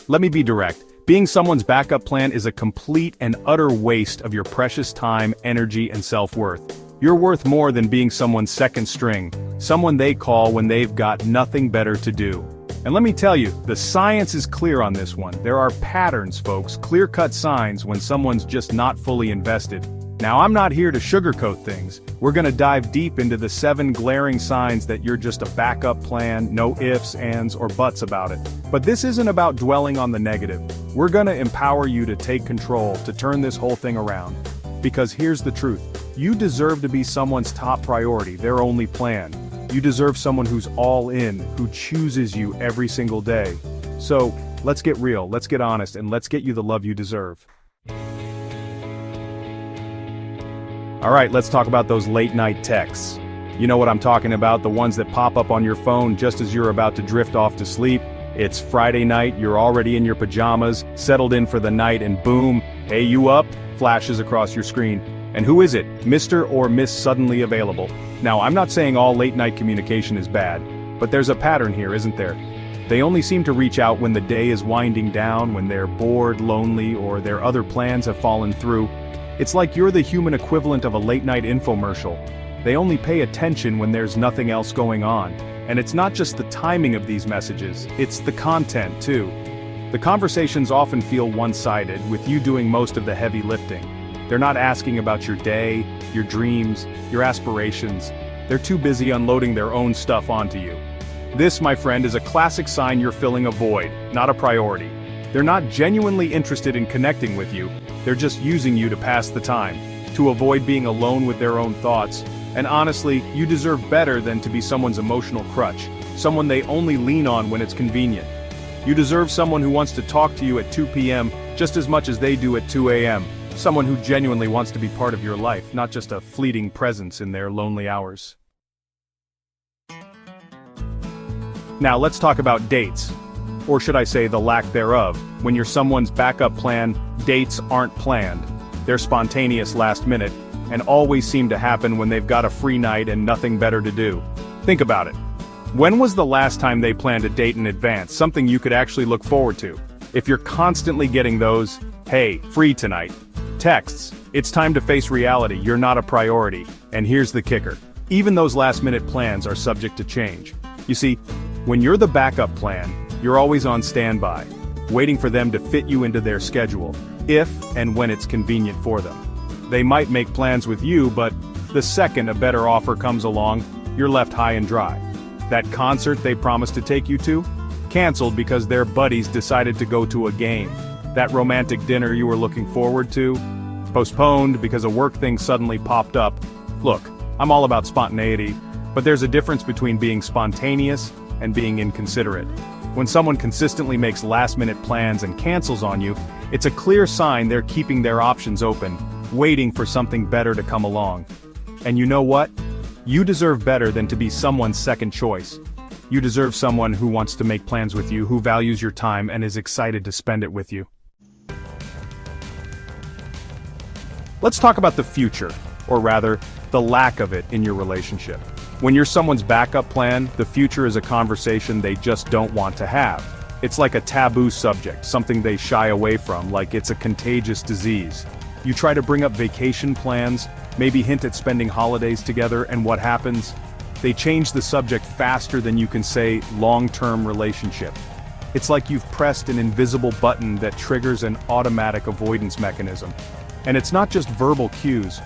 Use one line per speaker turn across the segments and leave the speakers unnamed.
Let me be direct. Being someone's backup plan is a complete and utter waste of your precious time, energy, and self-worth. You're worth more than being someone's second string, someone they call when they've got nothing better to do. And let me tell you, the science is clear on this one. There are patterns, folks, clear-cut signs when someone's just not fully invested. Now, I'm not here to sugarcoat things. We're gonna dive deep into the 7 glaring signs that you're just a backup plan, no ifs, ands, or buts about it. But this isn't about dwelling on the negative. We're gonna empower you to take control, to turn this whole thing around. Because here's the truth. You deserve to be someone's top priority, their only plan. You deserve someone who's all in, who chooses you every single day. So, let's get real, let's get honest, and let's get you the love you deserve. Alright, let's talk about those late-night texts. You know what I'm talking about, the ones that pop up on your phone just as you're about to drift off to sleep. It's Friday night, you're already in your pajamas, settled in for the night, and boom, hey, you up? Flashes across your screen. And who is it? Mr. or Miss Suddenly Available. Now, I'm not saying all late-night communication is bad, but there's a pattern here, isn't there? They only seem to reach out when the day is winding down, when they're bored, lonely, or their other plans have fallen through. It's like you're the human equivalent of a late-night infomercial. They only pay attention when there's nothing else going on. And it's not just the timing of these messages, it's the content, too. The conversations often feel one-sided, with you doing most of the heavy lifting. They're not asking about your day, your dreams, your aspirations. They're too busy unloading their own stuff onto you. This, my friend, is a classic sign you're filling a void, not a priority. They're not genuinely interested in connecting with you, they're just using you to pass the time, to avoid being alone with their own thoughts. And honestly, you deserve better than to be someone's emotional crutch, someone they only lean on when it's convenient. You deserve someone who wants to talk to you at 2 p.m. just as much as they do at 2 a.m. Someone who genuinely wants to be part of your life, not just a fleeting presence in their lonely hours. Now let's talk about dates. Or should I say the lack thereof. When you're someone's backup plan, dates aren't planned. They're spontaneous last minute, and always seem to happen when they've got a free night and nothing better to do. Think about it. When was the last time they planned a date in advance, something you could actually look forward to? If you're constantly getting those, hey, free tonight, texts, it's time to face reality, you're not a priority. And here's the kicker. Even those last-minute plans are subject to change. You see, when you're the backup plan, you're always on standby, waiting for them to fit you into their schedule, if and when it's convenient for them. They might make plans with you, but the second a better offer comes along, you're left high and dry. That concert they promised to take you to? Canceled because their buddies decided to go to a game. That romantic dinner you were looking forward to? Postponed because a work thing suddenly popped up. Look, I'm all about spontaneity, but there's a difference between being spontaneous and being inconsiderate. When someone consistently makes last-minute plans and cancels on you, it's a clear sign they're keeping their options open, waiting for something better to come along. And you know what? You deserve better than to be someone's second choice. You deserve someone who wants to make plans with you, who values your time and is excited to spend it with you. Let's talk about the future, or rather, the lack of it in your relationship. When you're someone's backup plan, the future is a conversation they just don't want to have. It's like a taboo subject, something they shy away from, like it's a contagious disease. You try to bring up vacation plans, maybe hint at spending holidays together, and what happens? They change the subject faster than you can say long-term relationship. It's like you've pressed an invisible button that triggers an automatic avoidance mechanism. And it's not just verbal cues.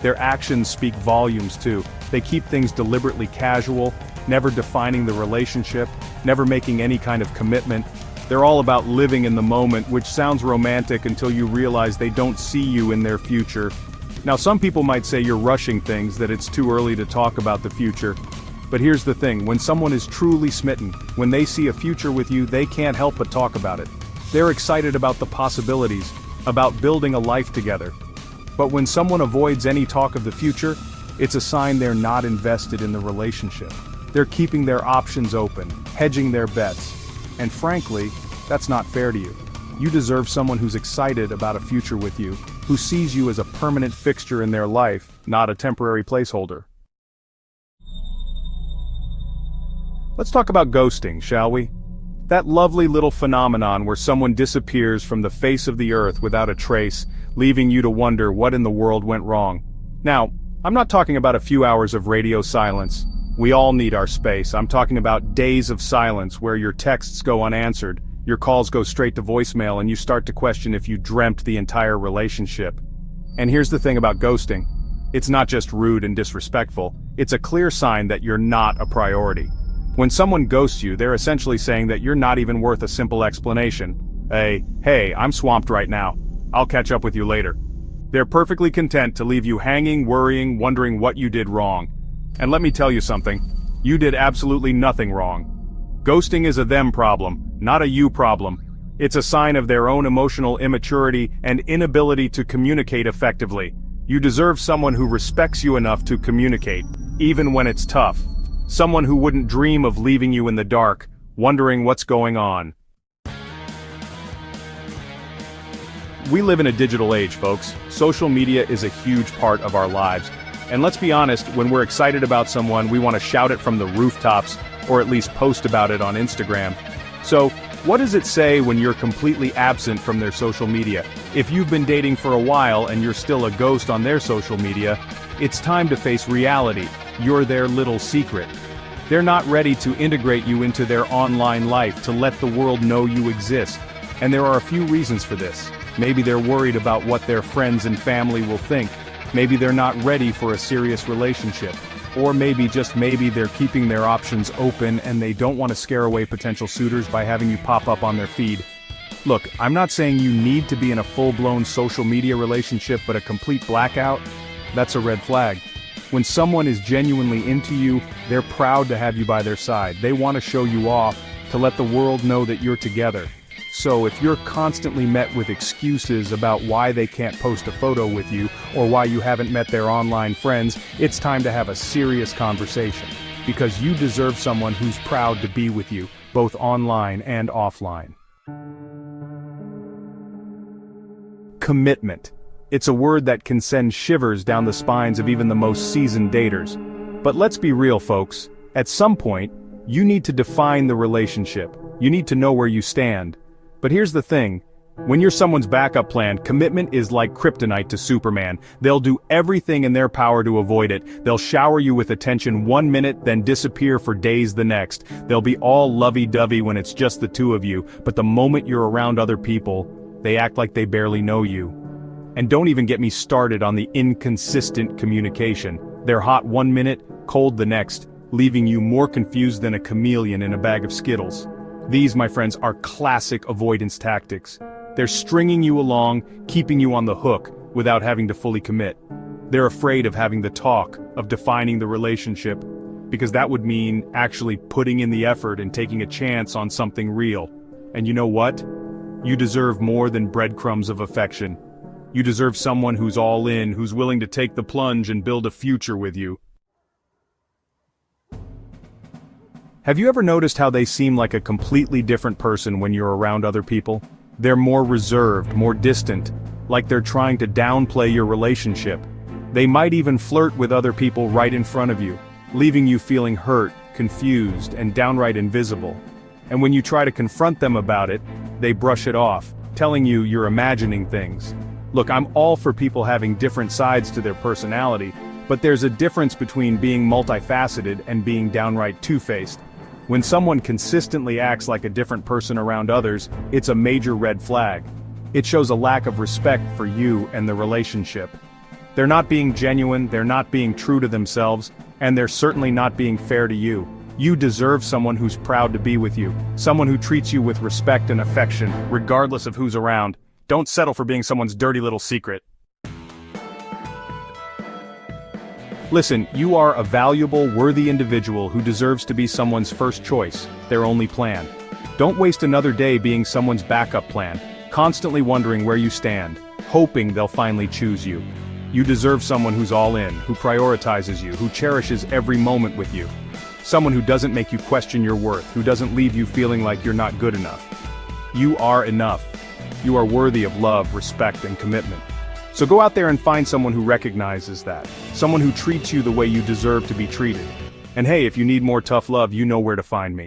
Their actions speak volumes too. They keep things deliberately casual, never defining the relationship, never making any kind of commitment. They're all about living in the moment, which sounds romantic until you realize they don't see you in their future. Now, some people might say you're rushing things, that it's too early to talk about the future. But here's the thing, when someone is truly smitten, when they see a future with you, they can't help but talk about it. They're excited about the possibilities, about building a life together. But when someone avoids any talk of the future, it's a sign they're not invested in the relationship. They're keeping their options open, hedging their bets. And frankly, that's not fair to you. You deserve someone who's excited about a future with you, who sees you as a permanent fixture in their life, not a temporary placeholder. Let's talk about ghosting, shall we? That lovely little phenomenon where someone disappears from the face of the earth without a trace, leaving you to wonder what in the world went wrong. Now, I'm not talking about a few hours of radio silence. We all need our space. I'm talking about days of silence where your texts go unanswered, your calls go straight to voicemail, and you start to question if you dreamt the entire relationship. And here's the thing about ghosting. It's not just rude and disrespectful, it's a clear sign that you're not a priority. When someone ghosts you, they're essentially saying that you're not even worth a simple explanation. Hey, I'm swamped right now. I'll catch up with you later. They're perfectly content to leave you hanging, worrying, wondering what you did wrong. And let me tell you something, you did absolutely nothing wrong. Ghosting is a them problem, not a you problem. It's a sign of their own emotional immaturity and inability to communicate effectively. You deserve someone who respects you enough to communicate, even when it's tough. Someone who wouldn't dream of leaving you in the dark, wondering what's going on. We live in a digital age, folks. Social media is a huge part of our lives. And let's be honest, when we're excited about someone, we want to shout it from the rooftops, or at least post about it on Instagram. So, what does it say when you're completely absent from their social media? If you've been dating for a while and you're still a ghost on their social media, it's time to face reality. You're their little secret. They're not ready to integrate you into their online life, to let the world know you exist. And there are a few reasons for this. Maybe they're worried about what their friends and family will think. Maybe they're not ready for a serious relationship. Or maybe, just maybe, they're keeping their options open and they don't want to scare away potential suitors by having you pop up on their feed. Look, I'm not saying you need to be in a full-blown social media relationship, but a complete blackout? That's a red flag. When someone is genuinely into you, they're proud to have you by their side. They want to show you off, to let the world know that you're together. So if you're constantly met with excuses about why they can't post a photo with you, or why you haven't met their online friends, it's time to have a serious conversation. Because you deserve someone who's proud to be with you, both online and offline. Commitment. It's a word that can send shivers down the spines of even the most seasoned daters. But let's be real, folks. At some point, you need to define the relationship. You need to know where you stand. But here's the thing. When you're someone's backup plan, commitment is like kryptonite to Superman. They'll do everything in their power to avoid it. They'll shower you with attention 1 minute, then disappear for days the next. They'll be all lovey-dovey when it's just the two of you, but the moment you're around other people, they act like they barely know you. And don't even get me started on the inconsistent communication. They're hot 1 minute, cold the next, leaving you more confused than a chameleon in a bag of Skittles. These, my friends, are classic avoidance tactics. They're stringing you along, keeping you on the hook, without having to fully commit. They're afraid of having the talk, of defining the relationship, because that would mean actually putting in the effort and taking a chance on something real. And you know what? You deserve more than breadcrumbs of affection. You deserve someone who's all in, who's willing to take the plunge and build a future with you. Have you ever noticed how they seem like a completely different person when you're around other people? They're more reserved, more distant, like they're trying to downplay your relationship. They might even flirt with other people right in front of you, leaving you feeling hurt, confused, and downright invisible. And when you try to confront them about it, they brush it off, telling you you're imagining things. Look, I'm all for people having different sides to their personality, but there's a difference between being multifaceted and being downright two-faced. When someone consistently acts like a different person around others, it's a major red flag. It shows a lack of respect for you and the relationship. They're not being genuine, they're not being true to themselves, and they're certainly not being fair to you. You deserve someone who's proud to be with you, someone who treats you with respect and affection, regardless of who's around. Don't settle for being someone's dirty little secret. Listen, you are a valuable, worthy individual who deserves to be someone's first choice, their only plan. Don't waste another day being someone's backup plan, constantly wondering where you stand, hoping they'll finally choose you. You deserve someone who's all in, who prioritizes you, who cherishes every moment with you. Someone who doesn't make you question your worth, who doesn't leave you feeling like you're not good enough. You are enough. You are worthy of love, respect, and commitment. So go out there and find someone who recognizes that. Someone who treats you the way you deserve to be treated. And hey, if you need more tough love, you know where to find me.